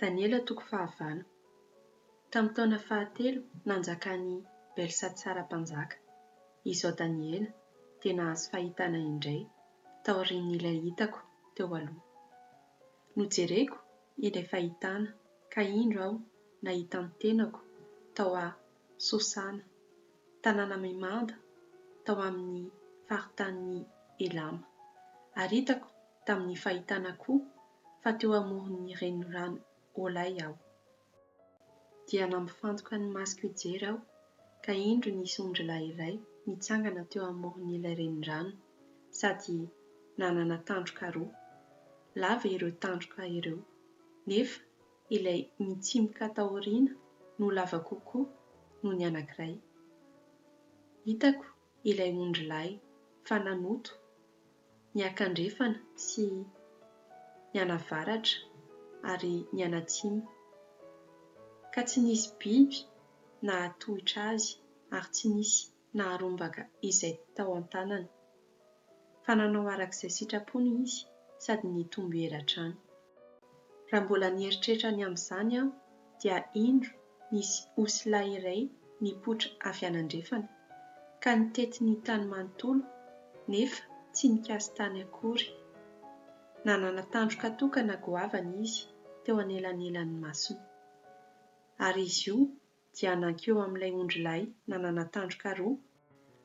Daniela toko fahavalo. Tamin'ny taona fahatelo nanjakan'i Belsatsara-mpanjaka. Izao Daniela dia nahazo fahitana indray taorian'ilay hitako teo aloha. Nojereko ilay fahitana ka indro aho nahita ny tenako tao a Sosana, tanàna Memanda, tao amin'ny faritanin'ny Elama. Ary hitako tamin'ny fahitana koa fa teo amoron'ny renirano Olay aho. Dia nampifantoka ny masoko hijery aho ka indro nisy ondrilahy iray nitsangana teo amoron'ilay renirano sady nanana tandroka roa. Lava ireo tandroka ireo, nefa ilay mitsimoka taoriana no lava kokoa noho ny anankiray. Hitako ilay ondrilahy fa nanoto, niakandrefana sy nianavaratra ary nianatsimy. Ka tsy nisy biby nahatohitra azy ary tsy nisy naharombaka izay tao an-tanany. Fa nanao arak'izay sitrapony izy sady nitombo era-trano. Raha mbola nieritreritra ny amin'izany aho dia indro nisy osilahy iray nipoitra avy anandrefana ka nitety ny tany manontolo nefa tsy nikasy tany akory. Nanana tandroka tokana goavana izy teo anelanelan'ny masony. Ary izy io dia nankeo amin'ilay ondrilahy nanana tandroka roa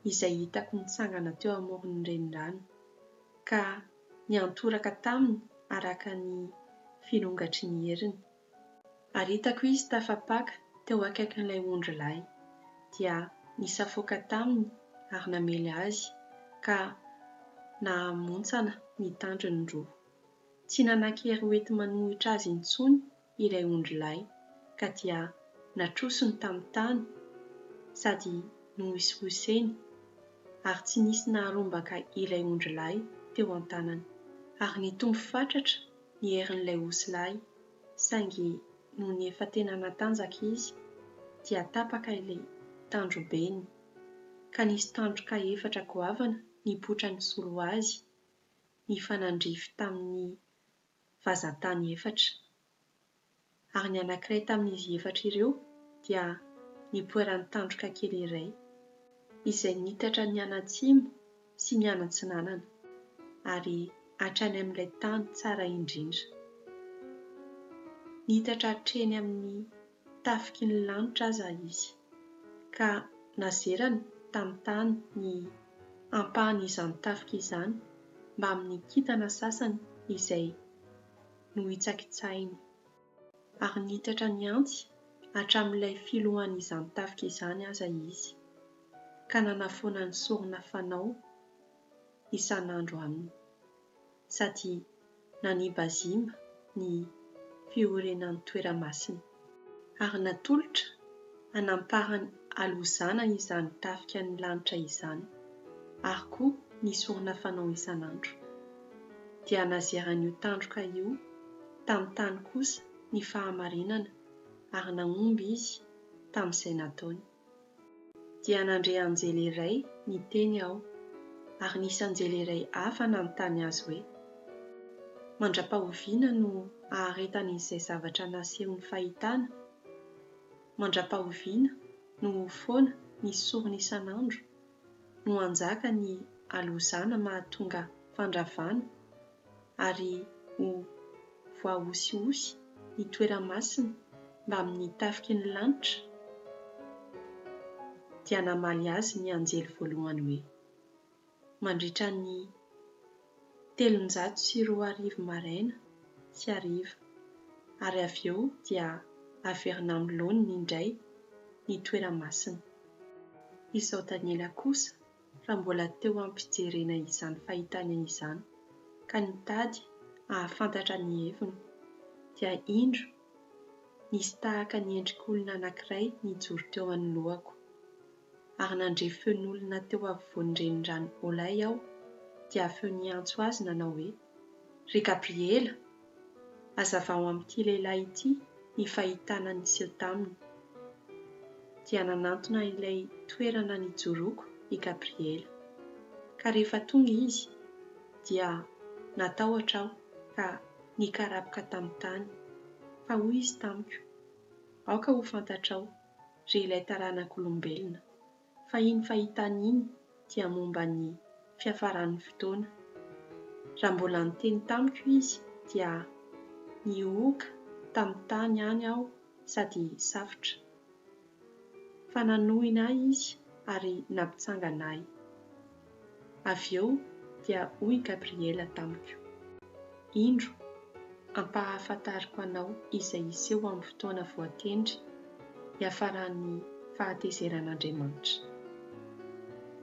izay hitako nitsangana teo amoron'ny renirano ka niantoraka taminy araka ny filongatry ny heriny. Ary hitako izy tafapaka teo akaikin'ilay ondrilahy dia nisafoaka taminy ary namely azy ka nahamontsana ny tandrony roa. Tsy nanankery hoety manohitra azy intsony ilay ondrilahy ka dia natrosony tamin'ny tany sady nohoisihoseny ary tsy nisy naharombaka ilay ondrilahy teo an-tanany. Ary nitombo fatratra ny herin'ilay osilahy saingy noho ny efa tena natanjaka izy dia tapaka ilay tandrobeny ka nisy tandroka efatra goavana nipoitra ny solo azy nifanandrify tamin'ny vazantany efatra. Ary ny anankiray tamin'izy efatra ireo dia nipoiran'ny tandroka kely iray izay nitatra ny anatsimo sy ny anatsinanana ary hatrany amin'ilay tany tsara indrindra. Nitatra hatreny amin'ny tafiky ny lanitra aza izy ka nazerana tamin'ny tany ny ampahan'izany tafika izany mba amin'ny kintana sasany izay nohitsakitsahiny. Ary nitatra ny antsy hatramin'ilay filohan'izany tafika izany aza izy ka nanafoana ny sorona fanao isan'andro aminy sady nanibazimba ny fiorenan'ny toeramasiny. Ary natolotra hanamparany halozana izany tafika ny lanitra izany ary koa ny sorona fanao isan'andro. Dia nazeran'io tandroka io tamin'ny tany kosa ny fahamarinana ary nahomby izy tamin'izay nataony. Dia nandre anjely iray niteny aho ary nisy anjely iray hafa nanontany azy hoe: mandra-pahoviana no aharetan'izay zavatra nasehon'ny fahitana? Mandra-pahoviana no foana ny sorona isan'andro no anjaka ny halozana mahatonga fandravana ary ho voahosiosy ny toeramasina mba amin'ny tafiky ny lanitra? Dia namaly azy ny anjely voalohany hoe: mandritra ny 320 maraina sy hariva ary avy eo dia averina amin'ny laoniny indray ny toeramasina. Izao Daniela kosa raha mbola teo ampijerena izany fahitana izany ka nitady ahafantatra ny heviny dia indro nisy tahaka ny endrik'olona anankiray nijoro teo anoloako. Ary nandre feon'olona teo afovoan'ny renirano Olay aho dia feo niantso azy nanao hoe: ry Gabriela, hazavao amin'ity lehilahy ity ny fahitana niseho taminy. Dia nanantona ilay toerana nijoroako i Gabriela ka rehefa tonga izy dia natahotra aho ka nikarapoka tamin'ny tany fa hoy izy tamiko, aoka ho fantatrao re ilay taranak'olombelona, fa iny fahitana iny dia momba ny fiafaran'ny fotoana. Raha mbola niteny tamiko izy dia niohoka tamin'ny tany any aho sady safotra. Fa nanohina ahy izy ary nampitsangana ahy. Avy eo dia hoy Gabriela tamiko, indro ampahafantariko anao izay iseho amin'ny fotoana voatendry hiafaran'ny fahatezeran'Andriamanitra.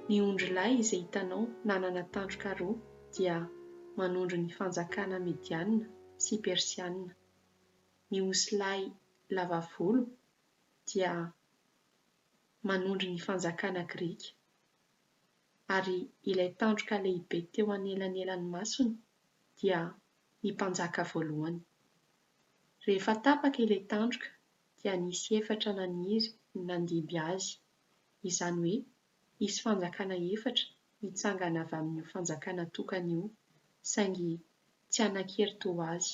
Ny ondry lahy izay hitanao nanana tandroka roa dia manondro ny fanjakana Mediana sy Persiana. Ny osy lahy lava volo dia manondro ny fanjakana Grika. Ary ilay tandroka lehibe teo anelanelan'ny masony dia ny mpanjaka voalohany. Rehefa tapaka ilay tandroka dia nisy 4 naniry nandimby azy. Izany hoe misy fanjakana 4 mitsangana avy amin'io fanjakana tokana io, saingy tsy hanan-kerito azy.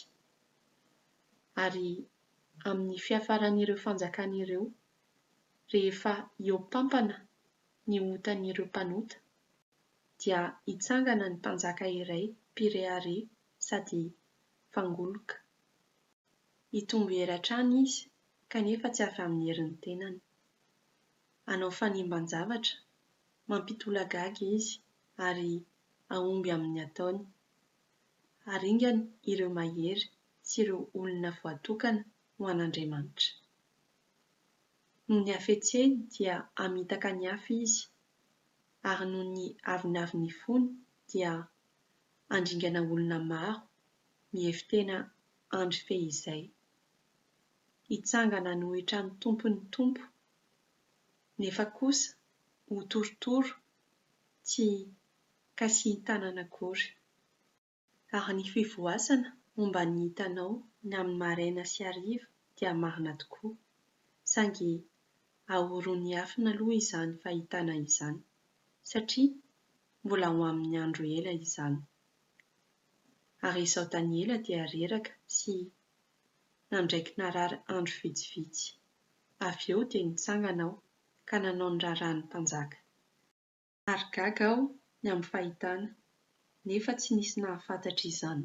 Ary amin'ny fiafaran'ireo fanjakana ireo, rehefa eo pampana ny otan'ireo mpanota, dia hitsangana ny mpanjaka iray mpirehare sady fangoloka. Hitombo heratrany izy kanefa tsy avy amin'ny herin'ny tenany. Hanao fanimban-javatra, mampitola gaga izy ary ahomby amin'ny ataony. Haringana ireo mahery sy ireo olona voatokana ho an'Andriamanitra. Noho ny hafetseny dia hamitaka ny hafa izy, ary noho ny avinavy ny fony dia handringana olona maro mihefitena andro fehizay. Hitsangana nohitra ny tompony tompo, nefa kosa ho torotoro tsy kasihan-tanana akory. Ary ny fivoasana momba ny hitanao ny amin'ny maraina sy hariva dia marina tokoa, saingy ahoroan'ny afina aloha izany fahitana izany, satria mbola ho amin'ny andro ela izany. Ary izao tany ela dia reraka sy nandraiky narary andro vitsivitsy. Avy eo dia nitsangana aho ka nanao ny rarahan'ny mpanjaka. Ary gaga aho ny amin'ny fahitana, nefa tsy nisy nahafantatra izany.